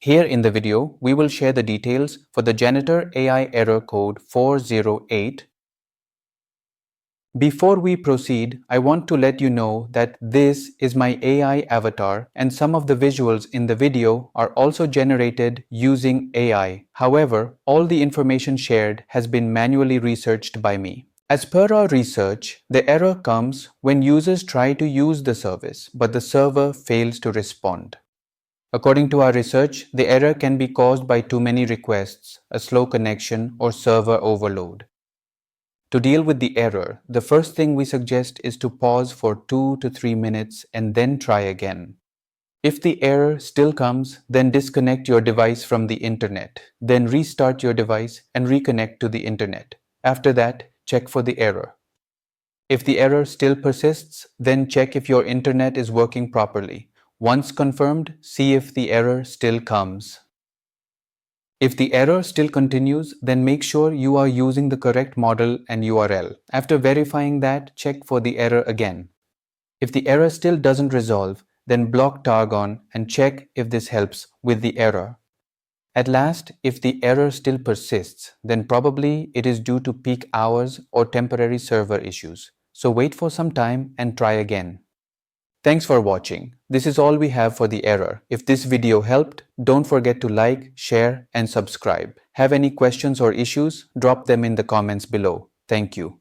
Here in the video, we will share the details for the Janitor AI Error Code 408. Before we proceed, I want to let you know that this is my AI avatar and some of the visuals in the video are also generated using AI. However, all the information shared has been manually researched by me. As per our research, the error comes when users try to use the service, but the server fails to respond. According to our research, the error can be caused by too many requests, a slow connection, or server overload. To deal with the error, the first thing we suggest is to pause for 2 to 3 minutes and then try again. If the error still comes, then disconnect your device from the internet. Then restart your device and reconnect to the internet. After that, check for the error. If the error still persists, then check if your internet is working properly. Once confirmed, see if the error still comes. If the error still continues, then make sure you are using the correct model and URL. After verifying that, check for the error again. If the error still doesn't resolve, then block Targon and check if this helps with the error. At last, if the error still persists, then probably it is due to peak hours or temporary server issues. So wait for some time and try again. Thanks for watching. This is all we have for the error. If this video helped, don't forget to like, share, and subscribe. Have any questions or issues? Drop them in the comments below. Thank you.